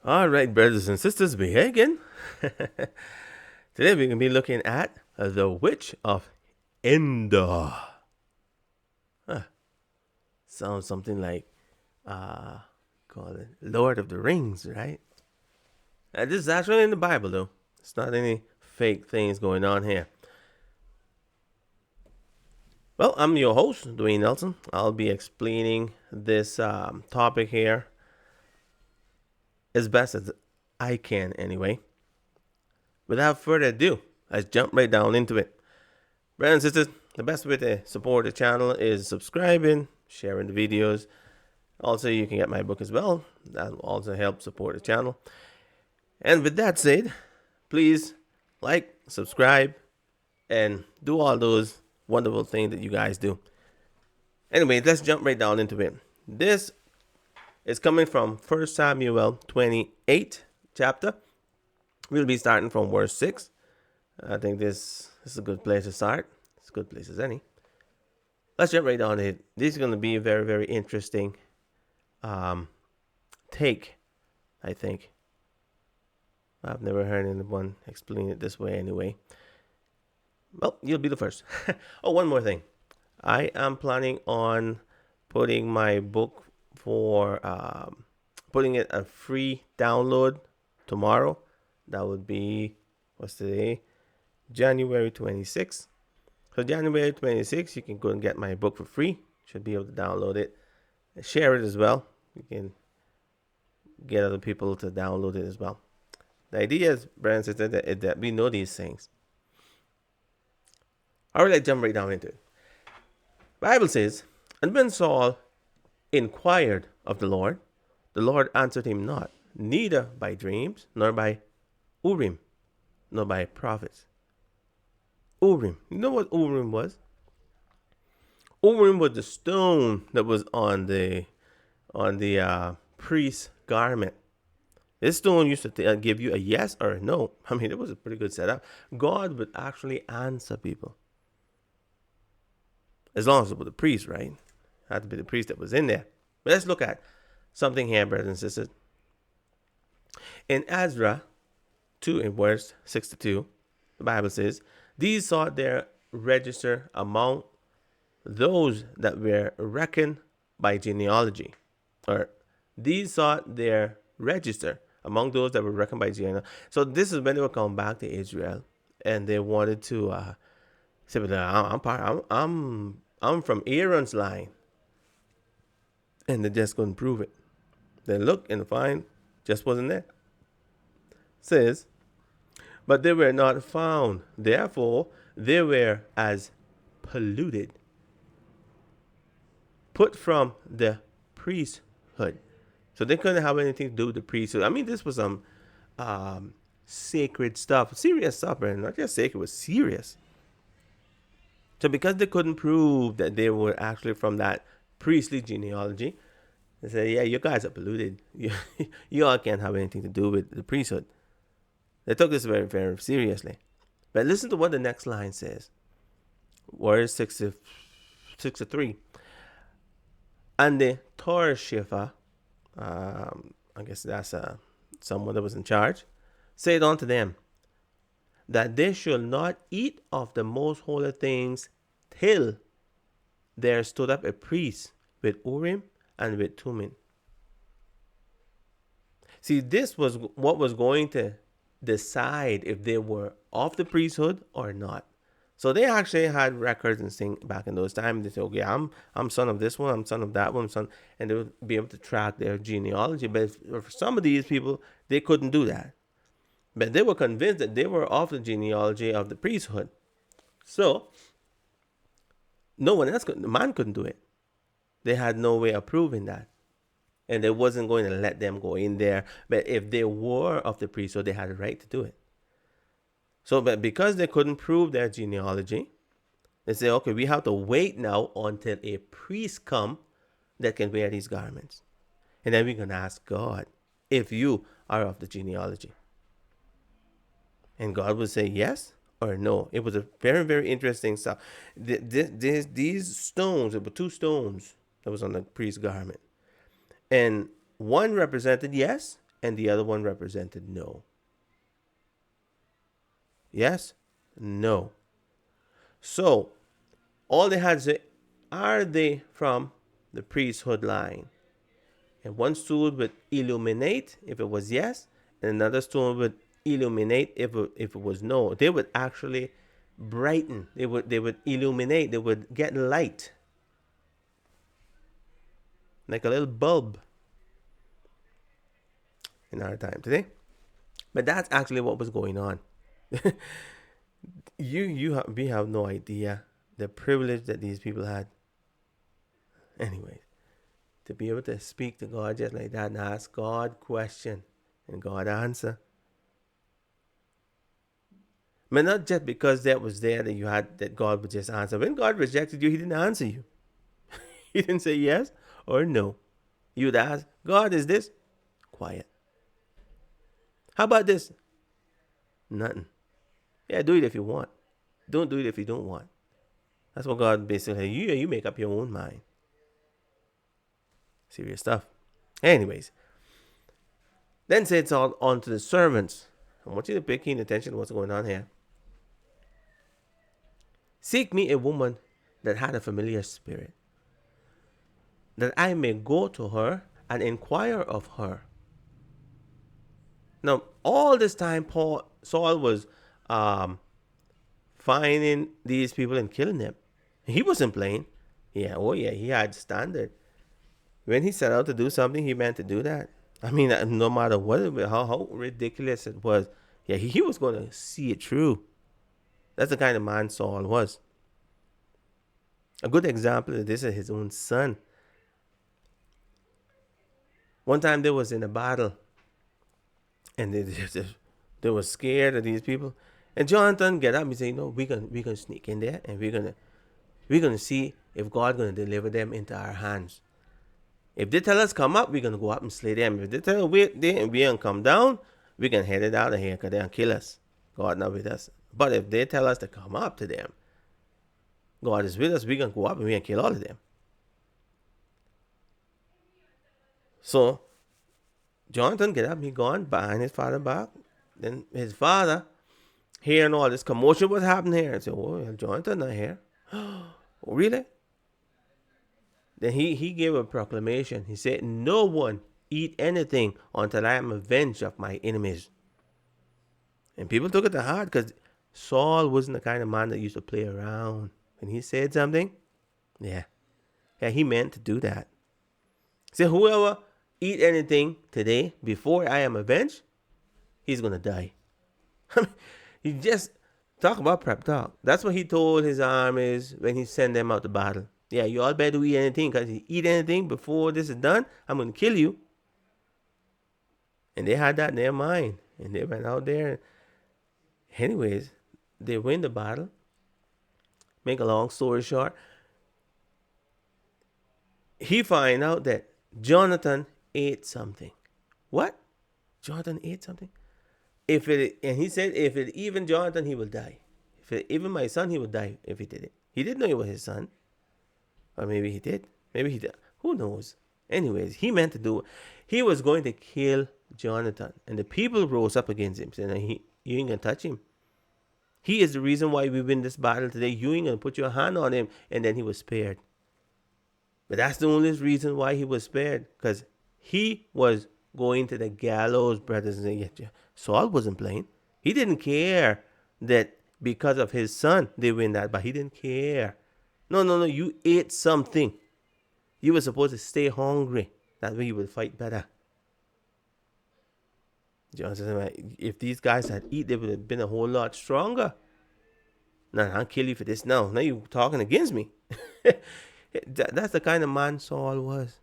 All right, brothers and sisters, we here again. Today we're going to be looking at the Witch of Endor. Huh. Sounds something like, call it Lord of the Rings, right? This is actually in the Bible, though. It's not any fake things going on here. Well, I'm your host, Dwayne Nelson. I'll be explaining this topic here as best as I can, anyway. Without further ado, let's jump right down into it. Brothers and sisters, the best way to support the channel is subscribing, sharing the videos. Also, you can get my book as well. That will also help support the channel. And with that said, please like, subscribe, and do all those wonderful things that you guys do. Anyway, let's jump right down into it. This is coming from 1 Samuel 28 chapter. We'll be starting from verse 6. I think this is a good place to start. It's a good place as any. Let's jump right on it. This is going to be a very, very interesting take, I think. I've never heard anyone explain it this way anyway. Well, you'll be the first. Oh, one more thing. I am planning on putting my book for, putting it a free download tomorrow. That would be, what's today? January 26th. So January 26th, you can go and get my book for free. Should be able to download it. Share it as well. You can get other people to download it as well. The idea is, brothers and sisters, that we know these things. All right, let's jump right down into it. Bible says, and when Saul inquired of the Lord answered him not, neither by dreams, nor by Urim, nor by prophets. Urim. You know what Urim was? Urim was the stone that was on the priest's garment. This stone used to give you a yes or a no. I mean, it was a pretty good setup. God would actually answer people. As long as it was the priest, right? It had to be the priest that was in there. But let's look at something here, brothers and sisters. In Ezra 2, in verse 62, the Bible says, these sought their register among those that were reckoned by genealogy. Or these sought their register among those that were reckoned by genealogy. So this is when they were coming back to Israel, and they wanted to say, I'm from Aaron's line, and they just couldn't prove it. They look and find just wasn't there. Says, but they were not found. Therefore, they were as polluted, put from the priesthood. So they couldn't have anything to do with the priesthood. I mean, this was some sacred stuff, serious stuff, and not just sacred, it was serious. So because they couldn't prove that they were actually from that priestly genealogy, they said, yeah, you guys are polluted. You all can't have anything to do with the priesthood. They took this very, very seriously. But listen to what the next line says. Verse 63. And the Torah, I guess that's someone that was in charge, said unto them, that they should not eat of the most holy things till there stood up a priest with Urim and with Thummim. See, this was what was going to decide if they were of the priesthood or not. So they actually had records and things back in those times. They said, okay, I'm son of this one, I'm son of that one, and they would be able to track their genealogy. But for some of these people, they couldn't do that. But they were convinced that they were of the genealogy of the priesthood. So no one else man couldn't do it. They had no way of proving that. And they wasn't going to let them go in there. But if they were of the priesthood, they had a right to do it. So, but because they couldn't prove their genealogy, they say, okay, we have to wait now until a priest come that can wear these garments. And then we're going to ask God if you are of the genealogy. And God would say yes or no. It was a very, very interesting stuff. These stones, there were two stones that was on the priest's garment. And one represented yes, and the other one represented no. Yes? No. So, all they had to say, are they from the priesthood line? And one stool would illuminate if it was yes, and another stool would illuminate if it was no. They would actually brighten. They would illuminate. They would get light, like a little bulb in our time today. But that's actually what was going on. We have no idea the privilege that these people had. Anyways, to be able to speak to God just like that and ask God question and God answer. But not just because that was there that you had that God would just answer. When God rejected you, He didn't answer you. He didn't say yes or no. You'd ask, God, is this? Quiet. How about this? Nothing. Yeah, do it if you want. Don't do it if you don't want. That's what God basically, you make up your own mind. Serious stuff. Anyways, then say it's all on to the servants. I want you to pay keen attention to what's going on here. Seek me a woman that had a familiar spirit, that I may go to her and inquire of her. Now, all this time, Saul was finding these people and killing them. He wasn't playing. Yeah, oh yeah, he had standard. When he set out to do something, he meant to do that. I mean, no matter what, how ridiculous it was, yeah, he was going to see it through. That's the kind of man Saul was. A good example of this is his own son. One time they was in a battle, and they were scared of these people. And Jonathan get up and say, "No, we're gonna sneak in there, and we're gonna see if God's gonna deliver them into our hands. If they tell us come up, we're gonna go up and slay them. If they tell us wait there and we gonna come down, we can head it out of here because they're gonna kill us. God not with us. But if they tell us to come up to them, God is with us, we're gonna go up and we're gonna kill all of them." So Jonathan get up, he gone behind his father back. Then his father, hearing all this commotion was happening here, and said, "Oh, Jonathan not here." "Oh, really?" Then he gave a proclamation. He said, "No one eat anything until I am avenged of my enemies." And people took it to heart because Saul wasn't the kind of man that used to play around. When he said something, yeah, he meant to do that. He said, "Whoever eat anything today before I am avenged, he's gonna die." He just talk about prep talk. That's what he told his armies when he sent them out to battle. Yeah, you all better eat anything, because if you eat anything before this is done, I'm gonna kill you. And they had that in their mind, and they went out there. Anyways, they win the battle. Make a long story short, he find out that Jonathan ate something. What? Jonathan ate something? And he said, if it even Jonathan, he will die. If it even my son, he will die if he did it. He didn't know it was his son. Or maybe he did. Maybe he did. Who knows? Anyways, he meant to do it. He was going to kill Jonathan. And the people rose up against him, saying, "You ain't going to touch him. He is the reason why we win this battle today. You ain't going to put your hand on him." And then he was spared. But that's the only reason why he was spared. Because he was going to the gallows, brothers and sisters. Saul wasn't playing. He didn't care that because of his son they win that, but he didn't care. No. You ate something. You were supposed to stay hungry. That way you would fight better. John says, if these guys had eaten, they would have been a whole lot stronger. Nah, I'll kill you for this now. Now you're talking against me. That's the kind of man Saul was.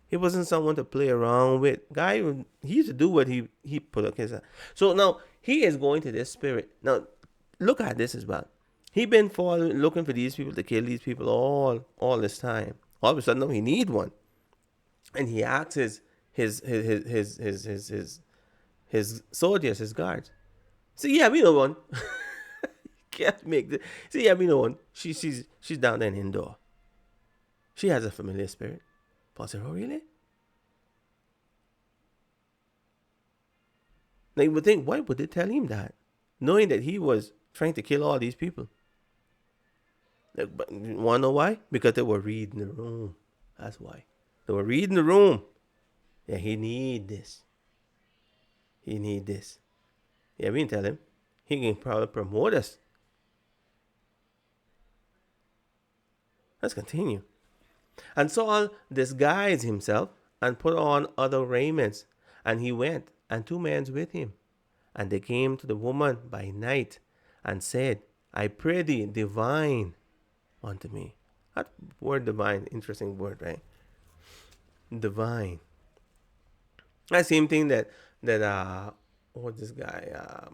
He wasn't someone to play around with. Guy, he used to do what he put up his hand. So now he is going to this spirit. Now look at this as well. He been looking for these people to kill these people all this time. All of a sudden, now he need one, and he asks his soldiers, his guards. See, yeah, we know one. Can't make this. See, yeah, we know one. She's down there in Endor. She has a familiar spirit. Paul said, "Oh, really?" Now you would think, why would they tell him that? Knowing that he was trying to kill all these people. But you want to know why? Because they were reading the room. That's why. They were reading the room. Yeah, he need this. He need this. Yeah, we can tell him. He can probably promote us. Let's continue. And Saul disguised himself and put on other raiments. And he went, and two men with him. And they came to the woman by night, and said, I pray thee, divine unto me. That word divine, interesting word, right? Divine. That same thing that what this guy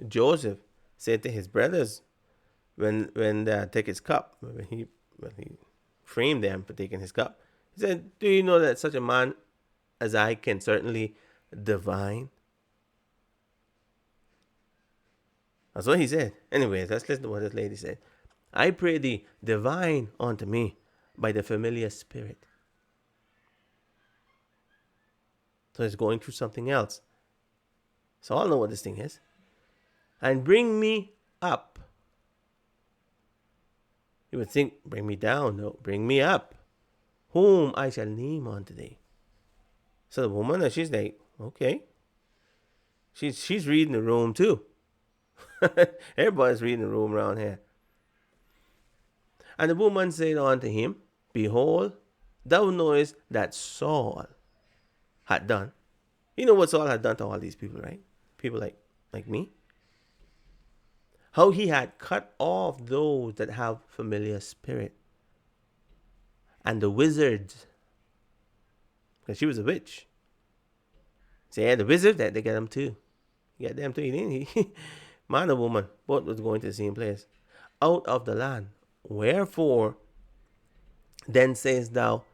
Joseph said to his brothers when they take his cup, when he framed them for taking his cup. He said, do you know that such a man as I can certainly divine? That's what he said. Anyways, let's listen to what this lady said. I pray thee, divine unto me by the familiar spirit. So he's going through something else. So I'll know what this thing is. And bring me up. You would think, bring me down. No, bring me up. Whom I shall name unto thee. So the woman, she's like, okay. She's reading the room too. Everybody's reading the room around here. And the woman said unto him, behold, thou knowest that Saul had done. You know what Saul had done to all these people, right? People like me. How he had cut off those that have familiar spirit. And the wizards. Because she was a witch. So yeah, the wizard, that they get them too. He got them too, didn't he? Man and woman, both was going to the same place. Out of the land. Wherefore, then saidst thou,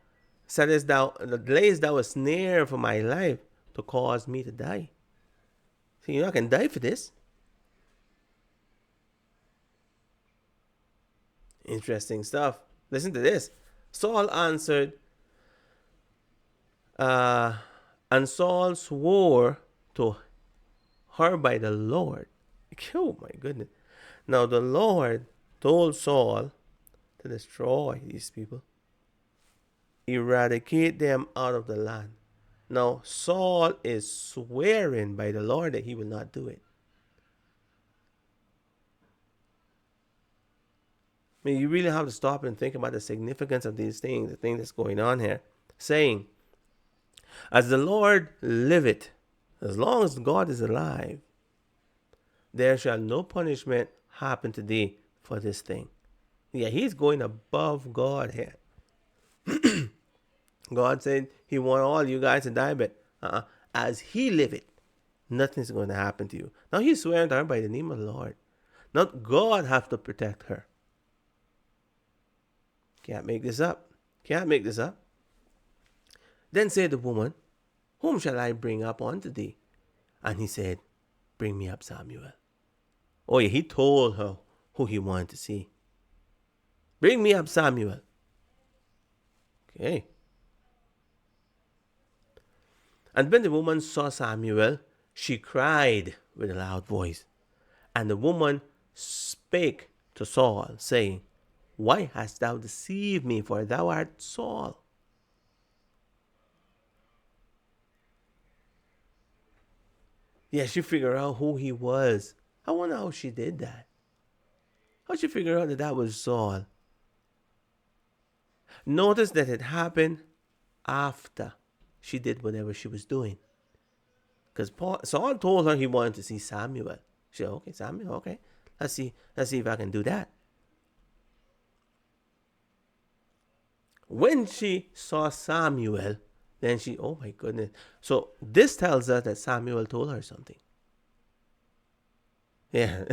layest thou a snare for my life to cause me to die. See, you're not going to die for this. Interesting stuff. Listen to this. Saul answered, and Saul swore to her by the Lord. Oh my goodness. Now the Lord told Saul to destroy these people, eradicate them out of the land. Now Saul is swearing by the Lord that he will not do it. I mean, you really have to stop and think about the significance of these things, the thing that's going on here. Saying, as the Lord liveth, as long as God is alive, there shall no punishment happen to thee for this thing. Yeah, he's going above God here. God said he want all you guys to die, but as he liveth, nothing's going to happen to you. Now he's swearing to her by the name of the Lord. Not God have to protect her. Can't make this up. Can't make this up. Then said the woman, whom shall I bring up unto thee? And he said, bring me up Samuel. Oh yeah, he told her who he wanted to see. Bring me up Samuel. Okay. And when the woman saw Samuel, she cried with a loud voice. And the woman spake to Saul, saying, why hast thou deceived me, for thou art Saul? Yeah, she figured out who he was. I wonder how she did that. How'd she figure out that that was Saul? Notice that it happened after she did whatever she was doing. Because Saul told her he wanted to see Samuel. She said, okay, Samuel, okay. Let's see if I can do that. When she saw Samuel, then she, oh my goodness. So this tells us that Samuel told her something. Yeah.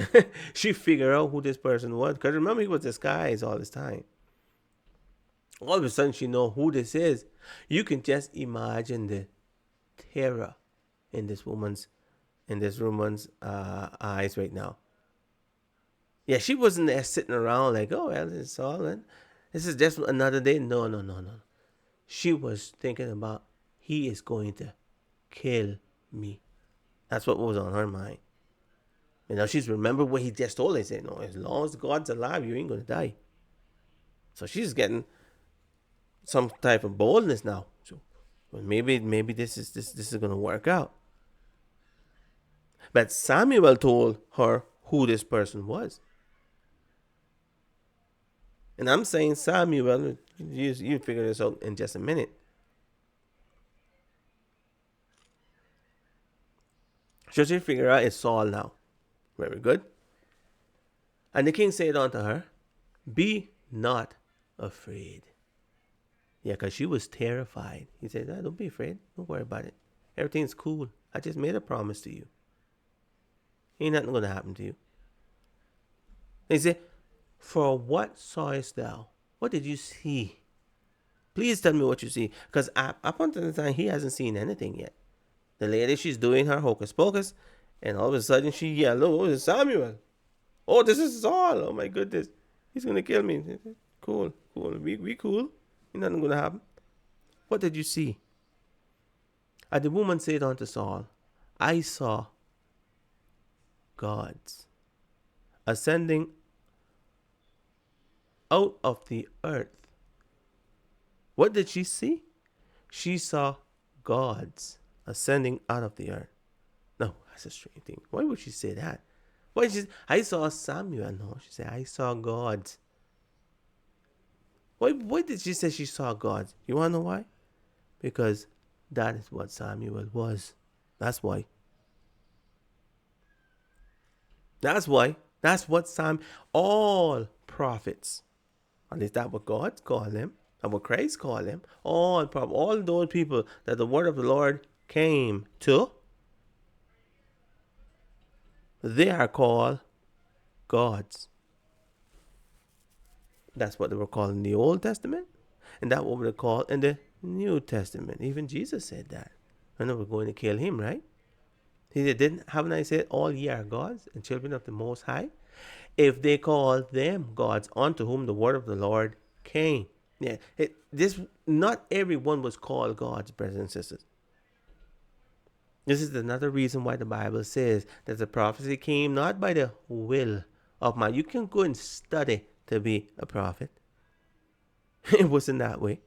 She figured out who this person was. Because remember, he was disguised all this time. All of a sudden, she know who this is. You can just imagine the terror in this woman's eyes right now. Yeah, she wasn't there sitting around like, oh, well, this is all. This is just another day. No. She was thinking about, he is going to kill me. That's what was on her mind. And now she's remembered what he just told her. He said, no, as long as God's alive, you ain't going to die. So she's getting some type of boldness now. So well, maybe this is going to work out. But Samuel told her who this person was. And I'm saying, Samuel, you figure this out in just a minute. So she figure out it's Saul now. Very good. And the king said unto her, be not afraid. Yeah, because she was terrified. He said, ah, don't be afraid. Don't worry about it. Everything's cool. I just made a promise to you. Ain't nothing going to happen to you. He said, for what sawest thou? What did you see? Please tell me what you see. Because up until the time, he hasn't seen anything yet. The lady, she's doing her hocus pocus. And all of a sudden, she yelled, oh, it's Samuel. Oh, this is Saul. Oh, my goodness. He's going to kill me. Cool. We cool. Ain't nothing going to happen. What did you see? And the woman said unto Saul, I saw gods ascending out of the earth. What did she see? She saw gods ascending out of the earth. No, that's a strange thing. Why would she say that? Why she? I saw Samuel. No, she said I saw gods. Why did she say she saw gods? You wanna know why? Because that is what Samuel was. That's why. That's why. That's what all prophets, at least that's what God called them, and what Christ called them, all those people that the word of the Lord came to, they are called gods. That's what they were called in the Old Testament, and that's what they called in the New Testament. Even Jesus said that. And they were going to kill him, right? He said, haven't I said all ye are gods and children of the Most High? If they call them gods unto whom the word of the Lord came. Yeah, not everyone was called gods, brothers and sisters. This is another reason why the Bible says that the prophecy came not by the will of man. You can go and study to be a prophet. It wasn't that way.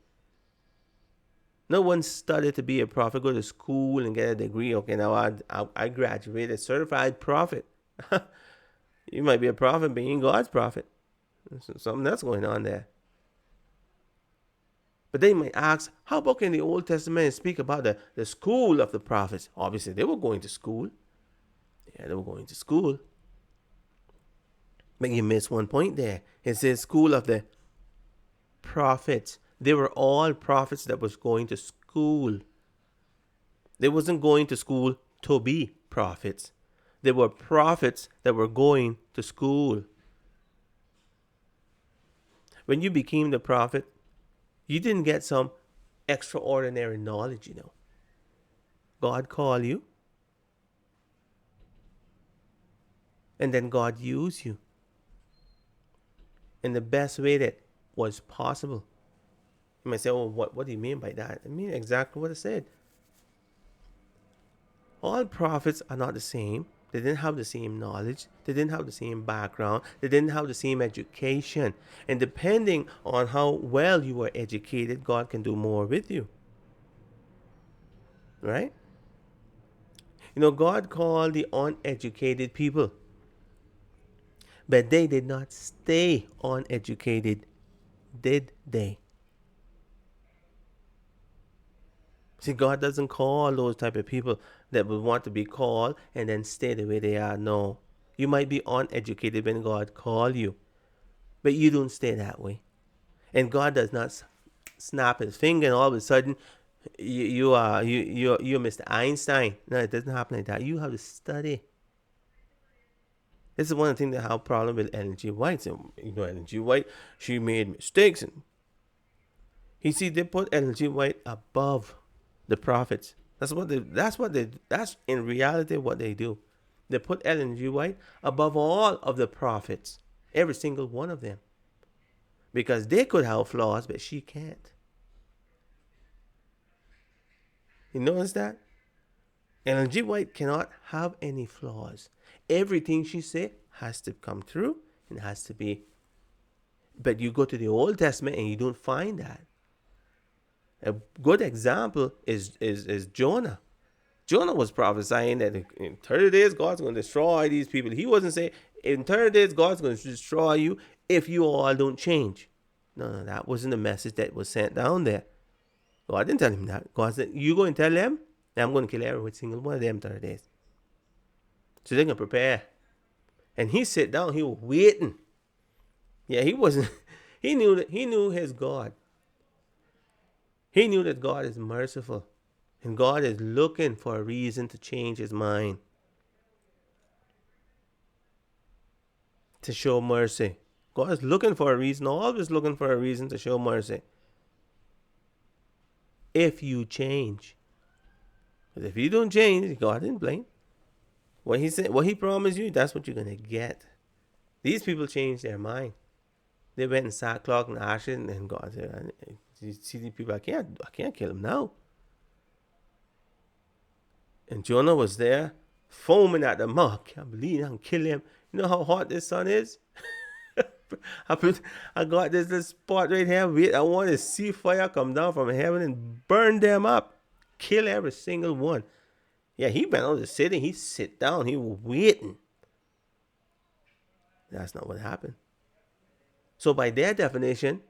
No one studied to be a prophet, go to school and get a degree. Okay, now I graduated, certified prophet. You might be a prophet, being God's prophet. Something that's going on there. But they might ask, how about in the Old Testament speak about the school of the prophets? Obviously, they were going to school. Yeah, they were going to school. But you miss one point there. It says school of the prophets. They were all prophets that was going to school. They wasn't going to school to be prophets. They were prophets that were going to school. When you became the prophet, you didn't get some extraordinary knowledge, God called you. And then God used you in the best way that was possible. You might say, oh, what do you mean by that? I mean exactly what I said. All prophets are not the same. They didn't have the same knowledge. They didn't have the same background. They didn't have the same education. And depending on how well you are educated, God can do more with you. Right? God called the uneducated people. But they did not stay uneducated, did they? See, God doesn't call those type of people that would want to be called and then stay the way they are. No. You might be uneducated when God called you, but you don't stay that way. And God does not snap his finger and all of a sudden you're Mr. Einstein. No, it doesn't happen like that. You have to study. This is one of the things that have a problem with Ellen G. White. So, Ellen G. White, she made mistakes. And they put Ellen G. White above the prophets. That's in reality what they do. They put Ellen G. White above all of the prophets. Every single one of them. Because they could have flaws, but she can't. You notice that? Ellen G. White cannot have any flaws. Everything she say has to come through and has to be. But you go to the Old Testament and you don't find that. A good example is Jonah. Jonah was prophesying that in 30 days God's going to destroy these people. He wasn't saying in 30 days God's going to destroy you if you all don't change. No, that wasn't the message that was sent down there. God didn't tell him that. God said, you go and tell them, and I'm going to kill every single one of them 30 days. So they're going to prepare. And he sat down, he was waiting. Yeah, he wasn't, he knew his God. He knew that God is merciful. And God is looking for a reason to change his mind. To show mercy. God is looking for a reason, always looking for a reason to show mercy. If you change. But if you don't change, God didn't blame. What he said, what he promised you, that's what you're going to get. These people changed their mind. They went in sackcloth and ashes, and God said, you see these people, I can't kill them now. And Jonah was there, foaming at the mouth. I can't believe I can kill him. You know how hot this sun is? I got this little spot right here. Wait, I want to see fire come down from heaven and burn them up. Kill every single one. Yeah, he went out the city. He sit down. He was waiting. That's not what happened. So by their definition,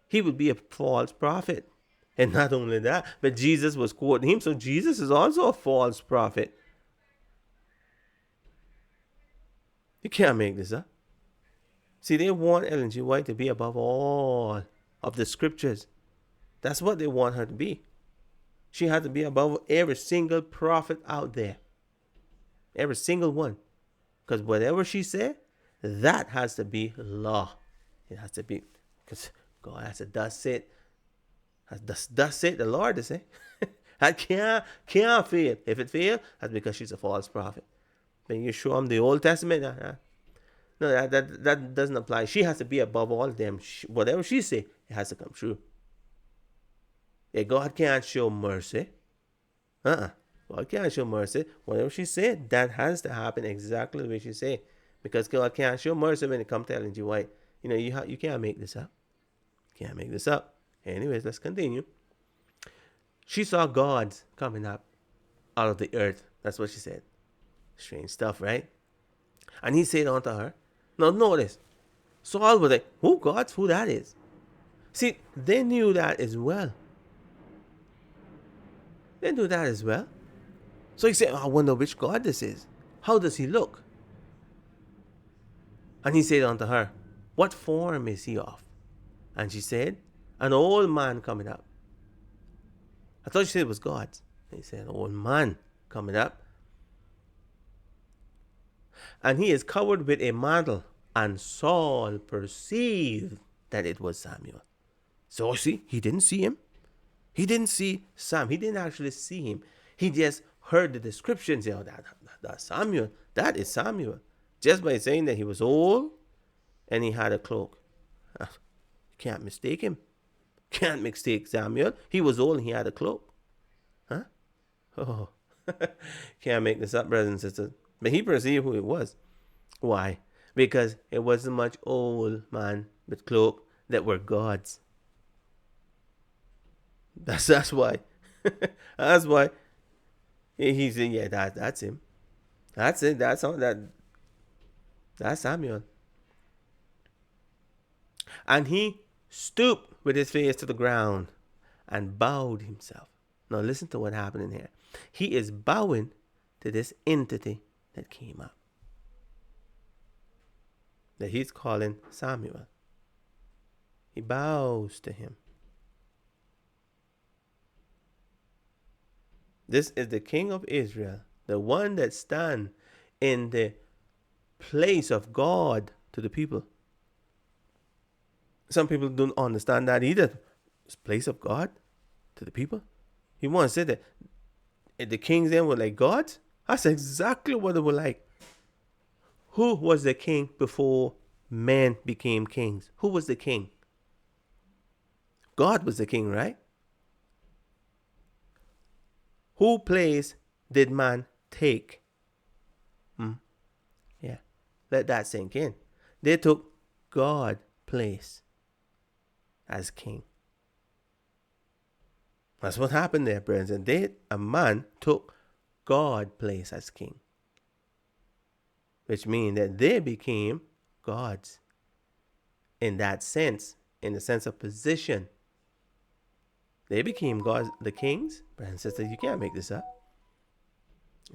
he would be a false prophet. And not only that, but Jesus was quoting him. So Jesus is also a false prophet. You can't make this up. See, they want Ellen G. White to be above all of the scriptures. That's what they want her to be. She had to be above every single prophet out there. Every single one. Because whatever she said, that has to be law. It has to be. Because God has to thus it. Thus it the Lord to say. That can't fail. If it fails, that's because she's a false prophet. Then you show them the Old Testament. No, that doesn't apply. She has to be above all of them. Whatever she say, it has to come true. If God can't show mercy, God can't show mercy. Whatever she said, that has to happen exactly the way she said. Because God can't show mercy when it comes to Ellen G. White. You know, you can't make this up. Can't make this up. Anyways, let's continue. She saw gods coming up out of the earth. That's what she said. Strange stuff, right? And he said unto her, now notice, Saul was like, who gods? Who that is? See, they knew that as well. They knew that as well. So he said, I wonder which God this is. How does he look? And he said unto her, what form is he of? And she said, an old man coming up. I thought she said it was God. He said, an old man coming up. And he is covered with a mantle. And Saul perceived that it was Samuel. So see, he didn't see him. He didn't see Sam. He didn't actually see him. He just heard the description. Say, oh, that's Samuel. That is Samuel. Just by saying that he was old and he had a cloak. Can't mistake him. Can't mistake Samuel. He was old and he had a cloak. Huh? Oh. Can't make this up, brothers and sisters. But he perceived who it was. Why? Because it wasn't much old man with cloak that were gods. That's why. That's why. He said, yeah, that's him. That's it. That's Samuel. And he stooped with his face to the ground and bowed himself. Now listen to what happened in here. He is bowing to this entity that came up, that he's calling Samuel. He bows to him. This is the King of Israel, the one that stands in the place of God to the people. Some people don't understand that either. It's place of God to the people. He wants to say that if the kings then were like gods. That's exactly what they were like. Who was the king before men became kings? Who was the king? God was the king, right? Who place did man take? Yeah. Let that sink in. They took God place as king. That's what happened there, friends. And a man took God place as king. Which means that they became gods in that sense, in the sense of position. They became gods, the kings. Brothers and sisters, you can't make this up.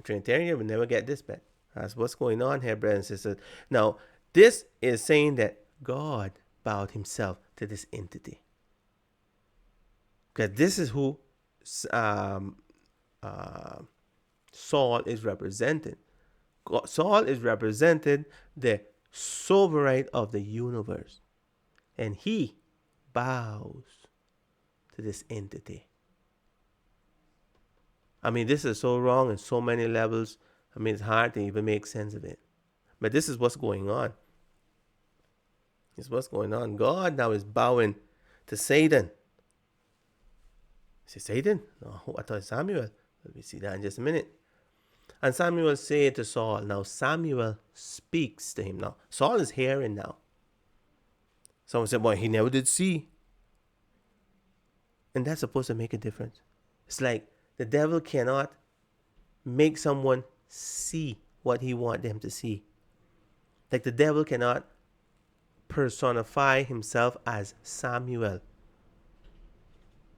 Trinitarian will never get this bad. That's what's going on here, brothers and sisters. Now, this is saying that God bowed himself to this entity. Because this is who Saul is representing. Saul is represented the sovereign of the universe. And he bows to this entity. I mean, this is so wrong in so many levels. I mean, it's hard to even make sense of it. But this is what's going on. This is what's going on. God now is bowing to Satan. Is it Satan? No, I thought it was Samuel. Let me see that in just a minute. And Samuel said to Saul, now Samuel speaks to him. Now, Saul is hearing now. Someone said, well, he never did see. And that's supposed to make a difference. It's like the devil cannot make someone see what he wants them to see. Like the devil cannot personify himself as Samuel.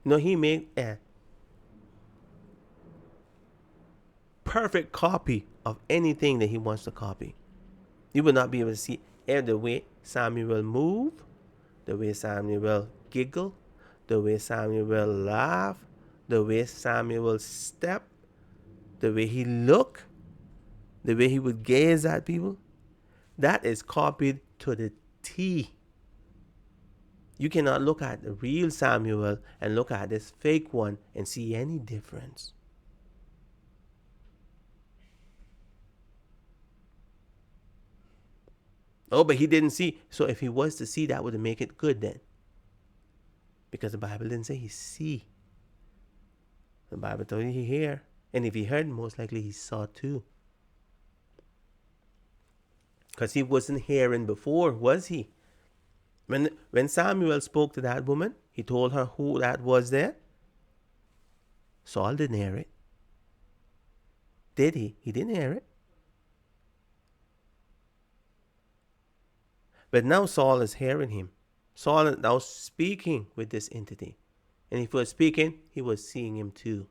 No, he made a perfect copy of anything that he wants to copy. You will not be able to see the way Samuel move, the way Samuel giggle, the way Samuel laugh, the way Samuel step, the way he look, the way he would gaze at people. That is copied to the T. You cannot look at the real Samuel and look at this fake one and see any difference. Oh, but he didn't see. So if he was to see, that would make it good then. Because the Bible didn't say he see. The Bible told you he hear. And if he heard, most likely he saw too. Because he wasn't hearing before, was he? When Samuel spoke to that woman, he told her who that was there. Saul didn't hear it. Did he? He didn't hear it. But now Saul is hearing him. Saul is now speaking with this entity. And if he was speaking, he was seeing him too.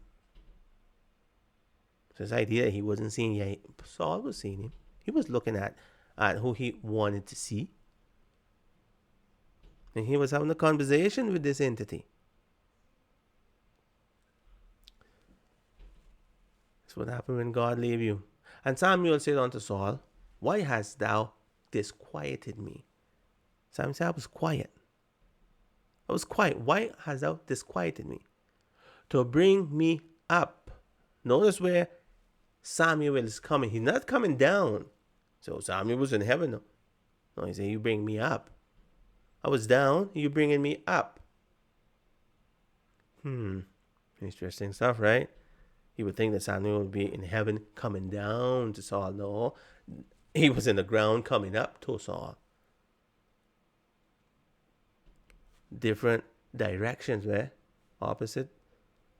So this idea that he wasn't seeing, yeah, Saul was seeing him. He was looking at who he wanted to see. And he was having a conversation with this entity. That's what happened when God leave you. And Samuel said unto Saul, why hast thou disquieted me? Samuel said, I was quiet. I was quiet. Why hast thou disquieted me? To bring me up. Notice where Samuel is coming. He's not coming down. So Samuel was in heaven. No, he said, you bring me up. I was down, you bringing me up. Interesting stuff, right? You would think that Samuel would be in heaven coming down to Saul. No, he was in the ground coming up to Saul. Different directions, right?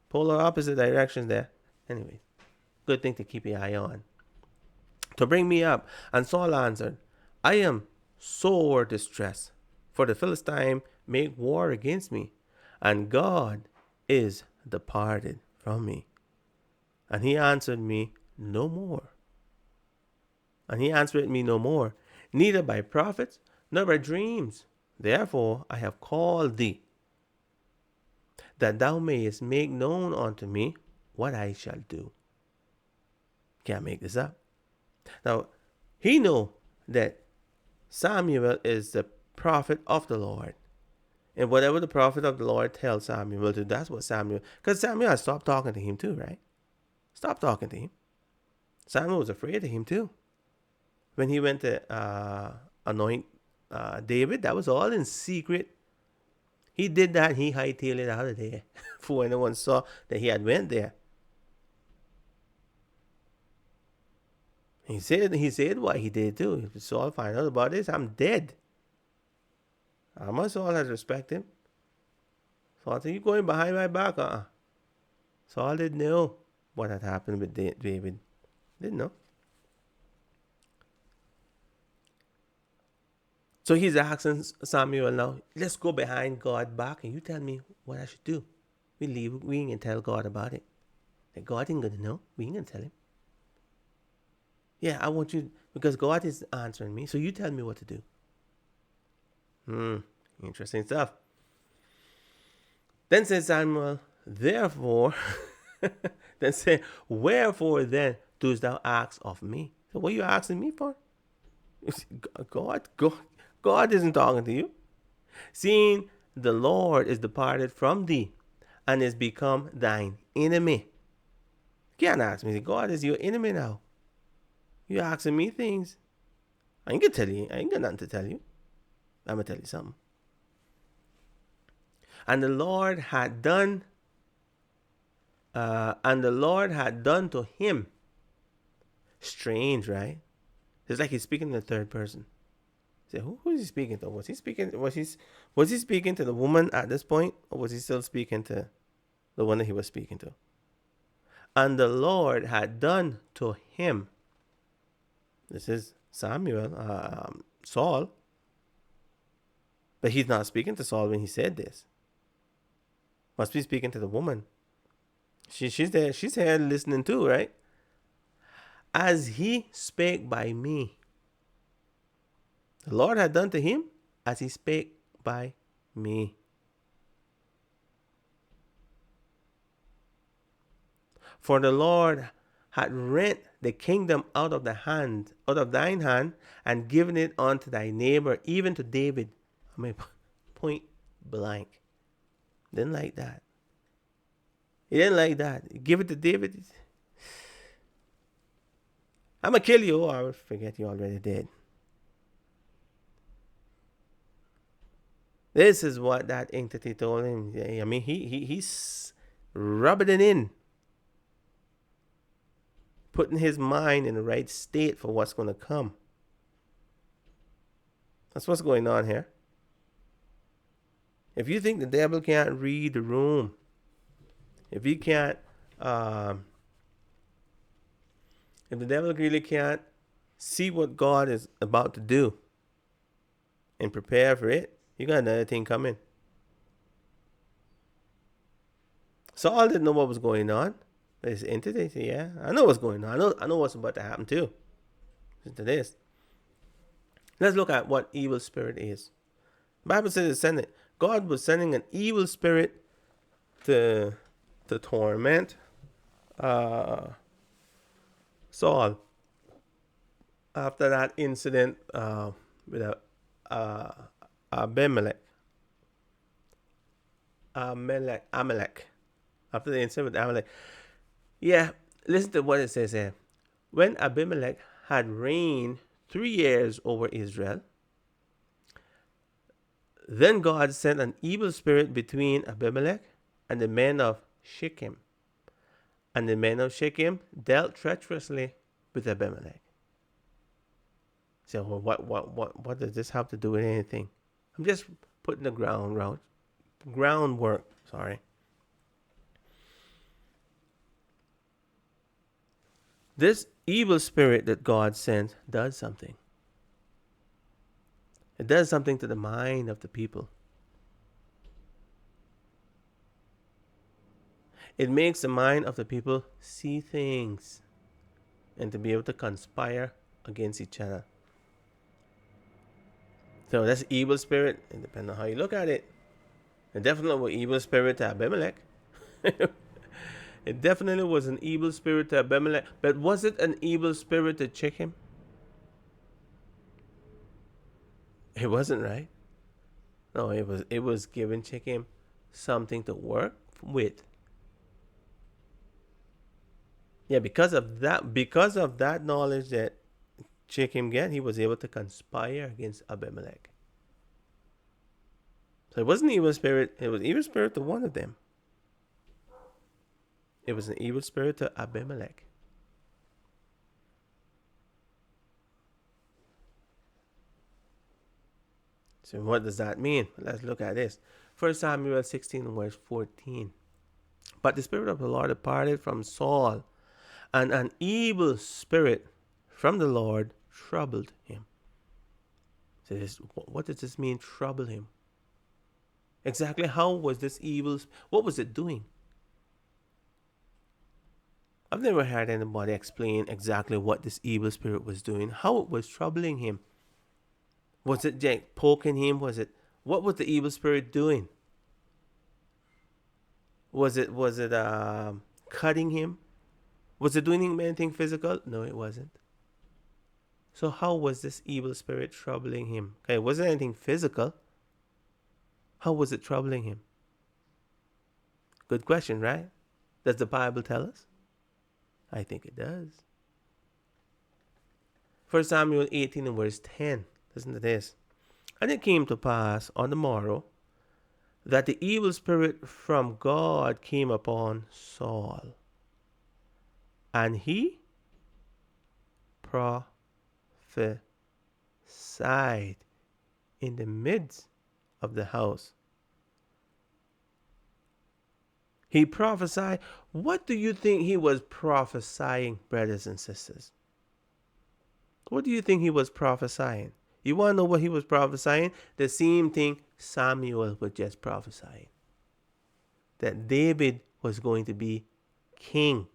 Polar opposite directions there. Anyway, good thing to keep your eye on. To bring me up. And Saul answered, I am sore distressed, for the Philistine make war against me, and God is departed from me. And he answered me no more. And he answered me no more, neither by prophets, nor by dreams. Therefore I have called thee, that thou mayest make known unto me what I shall do. Can't make this up. Now, he knew that Samuel is the prophet of the Lord. And whatever the prophet of the Lord tells Samuel to do, that's what Samuel... Because Samuel had stopped talking to him too, right? Stop talking to him. Samuel was afraid of him too. When he went to anoint David, that was all in secret. He did that. He hightailed it out of there before anyone saw that he had went there. He said what he did too. If Saul find out about this, I'm dead. How much Saul has respect him. Saul said, you going behind my back? Saul didn't know what had happened with David. Didn't know. So he's asking Samuel now, let's go behind God's back and you tell me what I should do. We ain't gonna tell God about it. That God ain't gonna know. We ain't gonna tell him. Yeah, I want you, because God is answering me, so you tell me what to do. Interesting stuff. Then says Samuel, therefore, then say, wherefore then dost thou ask of me? So what are you asking me for? God isn't talking to you. Seeing the Lord is departed from thee and is become thine enemy. You can't ask me, God is your enemy now. You asking me things. I ain't gonna tell you. I ain't got nothing to tell you. I'm gonna tell you something. And the Lord had done to him. Strange, right? It's like he's speaking in the third person. Say, who is he speaking to? Was he speaking to the woman at this point, or was he still speaking to the one that he was speaking to? And the Lord had done to him. This is Saul. But he's not speaking to Saul when he said this. Must be speaking to the woman. She's there. She's here listening too, right? As he spake by me. The Lord had done to him as he spake by me. For the Lord had rent the kingdom out of thine hand, and given it unto thy neighbor, even to David. I mean, point blank. Didn't like that. He didn't like that. Give it to David. I'm going to kill you. Oh, I forget you already dead. This is what that entity told him. I mean, he's rubbing it in. Putting his mind in the right state for what's going to come. That's what's going on here. If you think the devil can't read the room, if he can't, if the devil really can't see what God is about to do and prepare for it, you got another thing coming. Saul didn't know what was going on. But his entity said, yeah, I know what's going on. I know what's about to happen too. Listen to this. Let's look at what evil spirit is. The Bible says God was sending an evil spirit to torment Saul after that incident with Abimelech. Amalek. After the incident with Amalek. Yeah, listen to what it says here. When Abimelech had reigned 3 years over Israel, then God sent an evil spirit between Abimelech and the men of Shechem. And the men of Shechem dealt treacherously with Abimelech. So what does this have to do with anything? I'm just putting the groundwork. Sorry. This evil spirit that God sent does something. It does something to the mind of the people. It makes the mind of the people see things and to be able to conspire against each other. So that's evil spirit. It depends on how you look at it. It definitely was evil spirit to Abimelech. It definitely was an evil spirit to Abimelech. But was it an evil spirit to Shechem? It wasn't, right? No, it was giving Shechem something to work with. Yeah, because of that knowledge that Shechem get, he was able to conspire against Abimelech. So it wasn't evil spirit. It was evil spirit to one of them. It was an evil spirit to Abimelech. So what does that mean? Let's look at this. 1 Samuel 16 verse 14. But the Spirit of the Lord departed from Saul, and an evil spirit from the Lord troubled him. So what does this mean, trouble him? Exactly how was this evil, what was it doing? I've never heard anybody explain exactly what this evil spirit was doing, how it was troubling him. Was it poking him? What was the evil spirit doing? Was it cutting him? Was it doing anything physical? No, it wasn't. So how was this evil spirit troubling him? Okay, it wasn't anything physical. How was it troubling him? Good question, right? Does the Bible tell us? I think it does. 1 Samuel 18 and verse 10. Listen to this. And it came to pass on the morrow that the evil spirit from God came upon Saul, and he prophesied in the midst of the house. He prophesied. What do you think he was prophesying, brothers and sisters? What do you think he was prophesying? You want to know what he was prophesying? The same thing Samuel was just prophesying. That David was going to be king.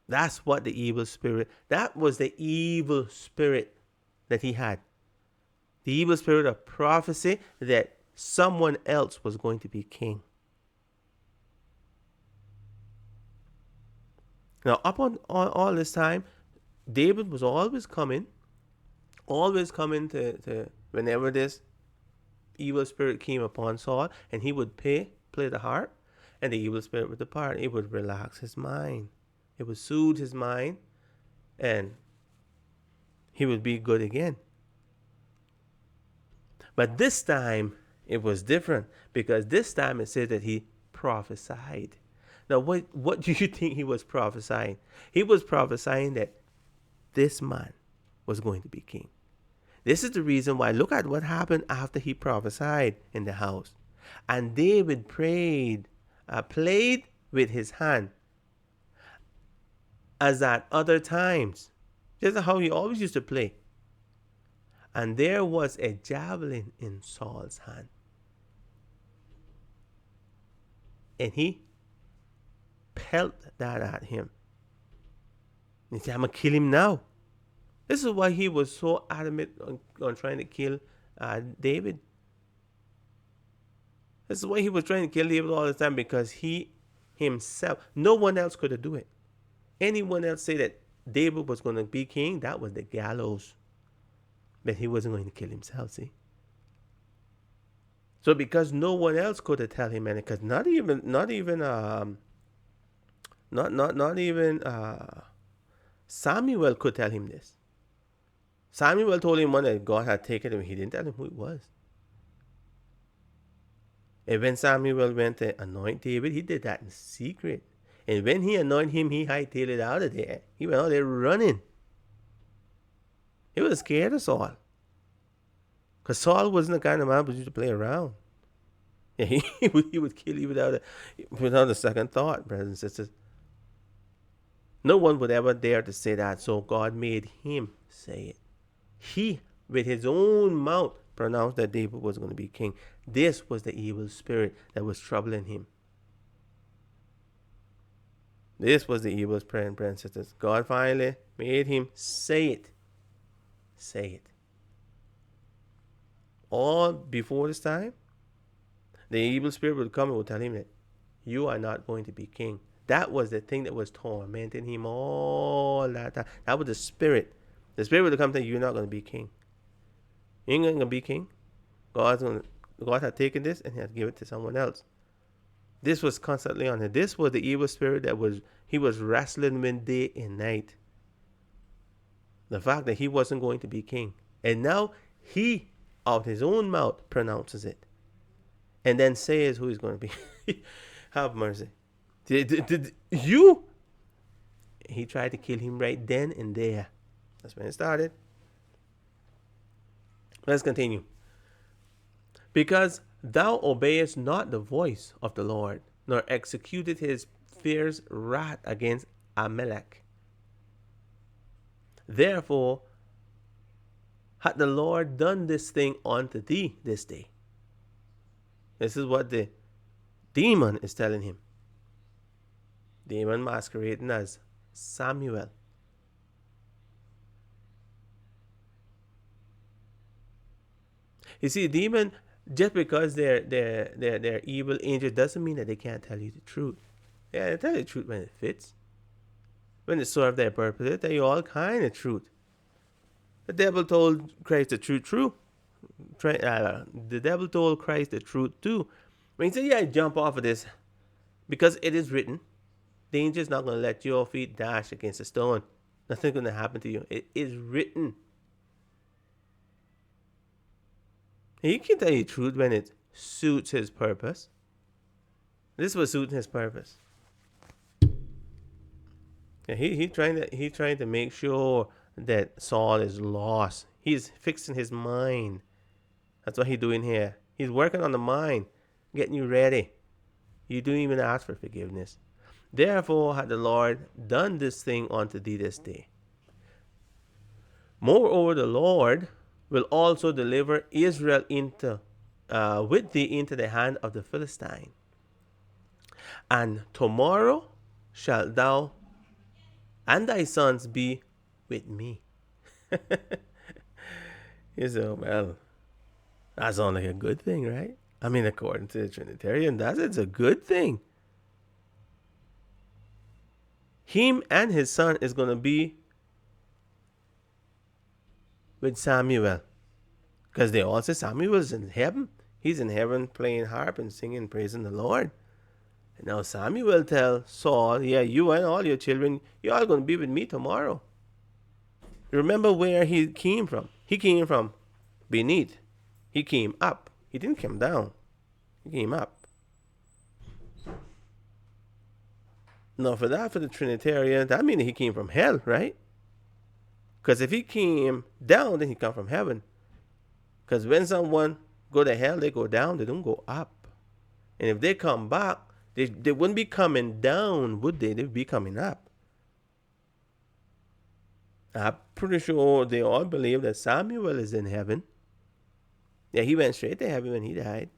That's what the evil spirit, that was the evil spirit that he had. The evil spirit of prophecy that someone else was going to be king. Now, up on all this time, David was always coming to whenever this evil spirit came upon Saul, and he would play the harp, and the evil spirit would depart. It would relax his mind. It would soothe his mind, and he would be good again. But this time, it was different, because this time it said that he prophesied. Now, what do you think he was prophesying? He was prophesying that this man was going to be king. This is the reason why. Look at what happened after he prophesied in the house. And David played with his hand as at other times. Just how he always used to play. And there was a javelin in Saul's hand. And he pelt that at him. He said, I'm going to kill him now. This is why he was so adamant on trying to kill David. This is why he was trying to kill David all the time, because he himself, no one else could have do it. Anyone else say that David was going to be king, that was the gallows. But he wasn't going to kill himself, see? So because no one else could have tell him anything, because not even Samuel could tell him this. Samuel told him when that God had taken him. He didn't tell him who it was. And when Samuel went to anoint David, he did that in secret. And when he anointed him, he hightailed it out of there. He went out there running. He was scared of Saul. Because Saul wasn't the kind of man who used to play around. Yeah, he would kill you without a second thought, brothers and sisters. No one would ever dare to say that, so God made him say it. He, with his own mouth, pronounced that David was going to be king. This was the evil spirit that was troubling him. This was the evil spirit, brothers and sisters. God finally made him say it. Say it. All before this time, the evil spirit would come and would tell him that you are not going to be king. That was the thing that was tormenting him all that time. That was the spirit. The spirit would come to you, you're not going to be king. You ain't going to be king. God had taken this and he had given it to someone else. This was constantly on him. This was the evil spirit he was wrestling with day and night. The fact that he wasn't going to be king. And now he, out his own mouth, pronounces it. And then says who he's going to be. Have mercy. You? He tried to kill him right then and there. That's when it started. Let's continue. Because thou obeyest not the voice of the Lord, nor executed his fierce wrath against Amalek. Therefore hath the Lord done this thing unto thee this day. This is what the demon is telling him. Demon masquerading as Samuel. You see, demon, just because they're evil angels doesn't mean that they can't tell you the truth. Yeah, they tell you the truth when it fits. When it serves their purpose, they tell you all kind of truth. The devil told Christ the truth true. The devil told Christ the truth too. When he said, yeah, jump off of this, because it is written, danger is not going to let your feet dash against a stone. Nothing's going to happen to you. It is written. He can tell you the truth when it suits his purpose. This was suiting his purpose. Yeah, he trying to make sure that Saul is lost. He's fixing his mind. That's what he's doing here. He's working on the mind, getting you ready. You don't even ask for forgiveness. Therefore had the Lord done this thing unto thee this day. Moreover, the Lord will also deliver Israel into with thee into the hand of the Philistine. And tomorrow shalt thou and thy sons be with me. You say, well, that sounds like a good thing, right? I mean, according to the Trinitarian, it's a good thing. Him and his son is going to be with Samuel. Because they all say Samuel's in heaven. He's in heaven playing harp and singing, praising the Lord. And now Samuel tell Saul, yeah, you and all your children, you're all going to be with me tomorrow. Remember where he came from. He came from beneath. He came up. He didn't come down. He came up. Now, for the Trinitarian, that means he came from hell, right? Because if he came down, then he come from heaven. Because when someone go to hell, they go down, they don't go up. And if they come back, they wouldn't be coming down, would they? They'd be coming up. I'm pretty sure they all believe that Samuel is in heaven. Yeah, he went straight to heaven when he died.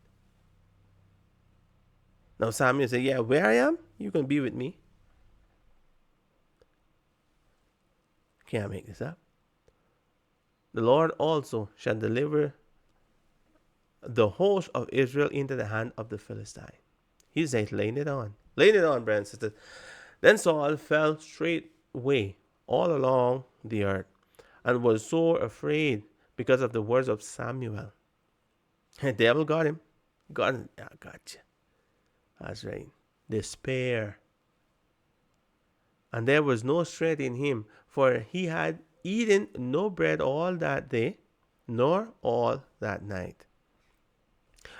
Now Samuel said, yeah, where I am, you can be with me. Can't make this up. The Lord also shall deliver the host of Israel into the hand of the Philistine. He's like laying it on. Laying it on, brothers and sisters. Then Saul fell straightway all along the earth and was sore afraid because of the words of Samuel. The devil got him. Got him. I got you. That's right. Despair. And there was no strength in him, for he had eaten no bread all that day, nor all that night.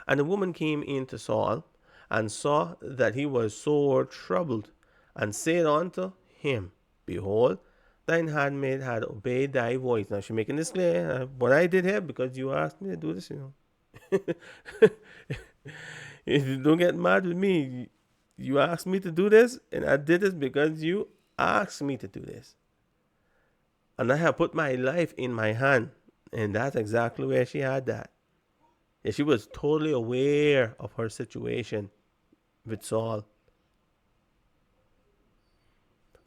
And the woman came in to Saul, and saw that he was sore troubled, and said unto him, Behold, thine handmaid had obeyed thy voice. Now she's making this clear. What I did here, because you asked me to do this, If you don't get mad with me, you asked me to do this, and I did this because you asked me to do this. And I have put my life in my hand. And that's exactly where she had that. And she was totally aware of her situation with Saul.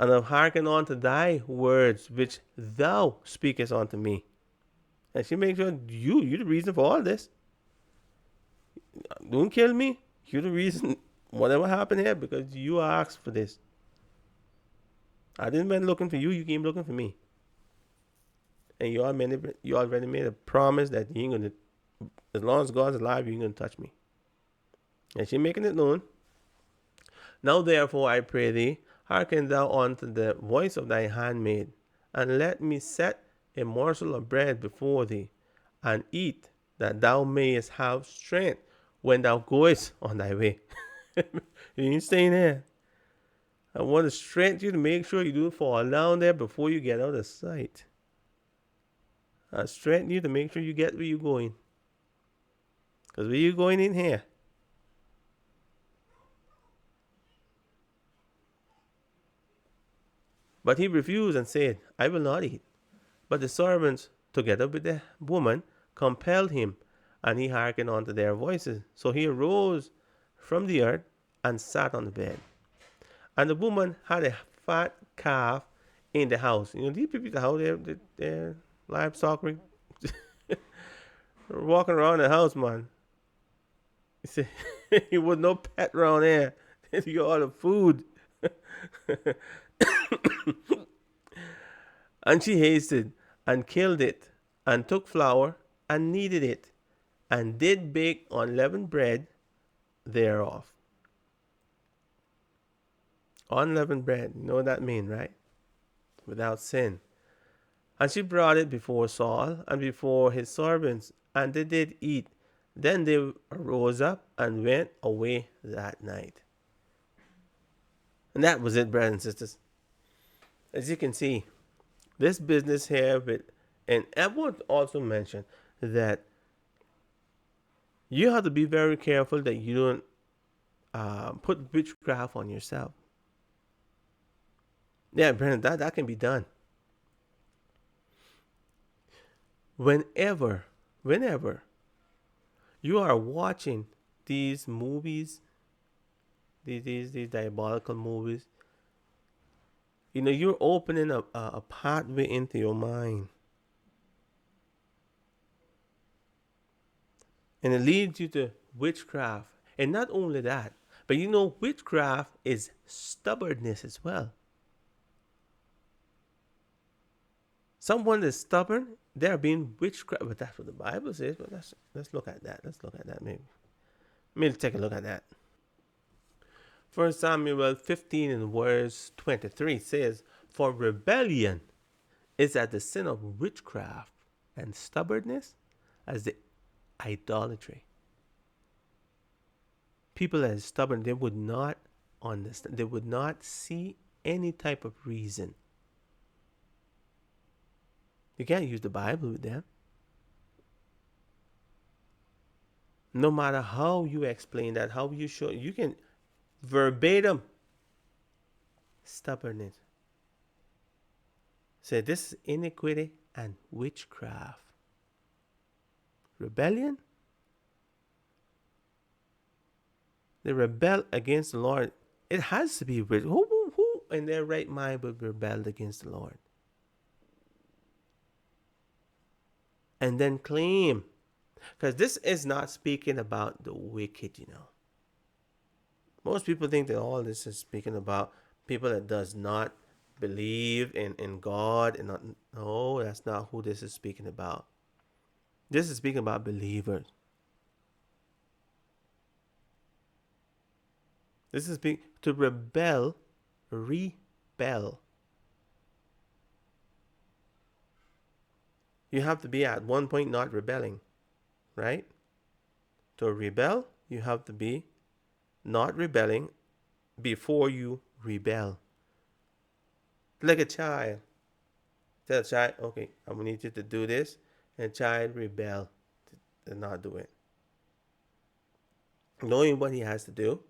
And I've hearkened unto thy words which thou speakest unto me. And she makes sure you're the reason for all this. Don't kill me. You're the reason whatever happened here, because you asked for this. I didn't went looking for you, you came looking for me. And you already made a promise that you ain't gonna, as long as God's alive, you ain't gonna touch me. And she making it known. Now therefore I pray thee, hearken thou unto the voice of thy handmaid, and let me set a morsel of bread before thee, and eat, that thou mayest have strength when thou goest on thy way. You ain't staying there. I want to strengthen you to make sure you don't fall down there before you get out of sight. I strengthen you to make sure you get where you're going. Because where you going in here? But he refused and said, I will not eat. But the servants, together with the woman, compelled him, and he hearkened unto their voices. So he arose from the earth and sat on the bed. And the woman had a fat calf in the house. You know, these people in the house, they're livestock walking around the house, man. He said, he was no pet around there. You got all the food. And she hasted and killed it, and took flour and kneaded it, and did bake unleavened bread thereof. Unleavened bread, you know what that means, right? Without sin. And she brought it before Saul and before his servants, and they did eat. Then they rose up and went away that night. And that was it, brothers and sisters. As you can see, this business here with, and I want to also mention that you have to be very careful that you don't put witchcraft on yourself. Yeah, Brandon, that can be done. Whenever you are watching these movies, these diabolical movies, you know, you're opening a pathway into your mind. And it leads you to witchcraft. And not only that, but you know, witchcraft is stubbornness as well. Someone that's stubborn, they're being witchcraft. But that's what the Bible says. But let's look at that. Let's look at that maybe. Maybe take a look at that. 1 Samuel 15 and verse 23 says, For rebellion is as the sin of witchcraft, and stubbornness as the idolatry. People that are stubborn, they would not understand. They would not see any type of reason. You can't use the Bible with them. No matter how you explain that, how you show, you can verbatim stubbornness. Say this is iniquity and witchcraft. Rebellion. They rebel against the Lord. It has to be who in their right mind would rebel against the Lord? And then claim. Because this is not speaking about the wicked, you know. Most people think that all this is speaking about people that does not believe in God. And not, no, that's not who this is speaking about. This is speaking about believers. This is speaking to rebel. You have to be at one point not rebelling, right? To rebel, you have to be not rebelling before you rebel. Like a child. Tell a child, okay, I'm going to need you to do this. And a child rebel to not do it. Knowing what he has to do,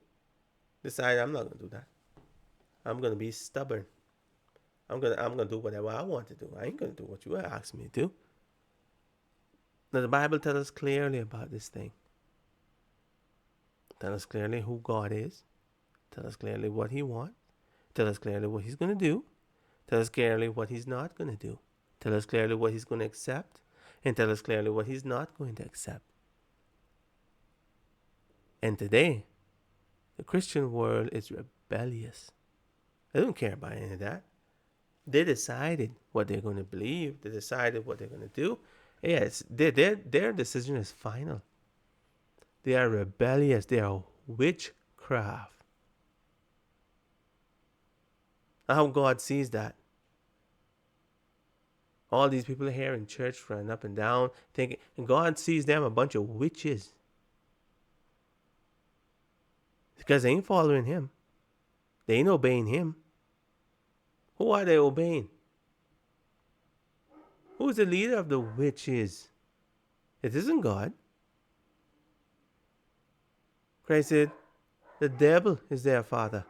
decide I'm not going to do that. I'm going to be stubborn. I'm gonna do whatever I want to do. I ain't going to do what you ask me to do. Now the Bible tells us clearly about this thing. Tell us clearly who God is. Tell us clearly what he wants. Tell us clearly what he's going to do. Tell us clearly what he's not going to do. Tell us clearly what he's going to accept. And tell us clearly what he's not going to accept. And today, the Christian world is rebellious. They don't care about any of that. They decided what they're going to believe. They decided what they're going to do. Yes, their decision is final. They are rebellious. They are witchcraft. How God sees that. All these people here in church running up and down, thinking, and God sees them a bunch of witches. Because they ain't following him. They ain't obeying him. Who are they obeying? Who is the leader of the witches? It isn't God. Christ said, the devil is their father.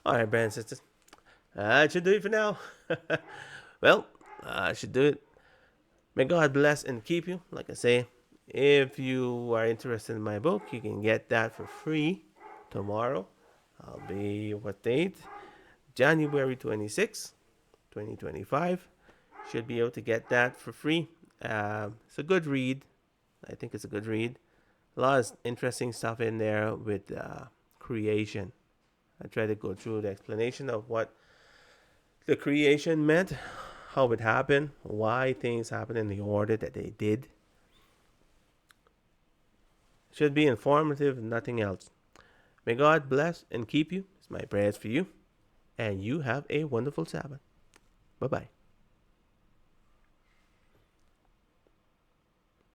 All right, brothers and sisters. That should do it for now. Well, I should do it. May God bless and keep you. Like I say, if you are interested in my book, you can get that for free tomorrow. I'll be, what date? January 26th, 2025. Should be able to get that for free. It's a good read. I think it's a good read. A lot of interesting stuff in there with creation. I try to go through the explanation of what the creation meant, how it happened, why things happened in the order that they did. Should be informative and nothing else. May God bless and keep you. It's my prayers for you. And you have a wonderful Sabbath. Bye bye.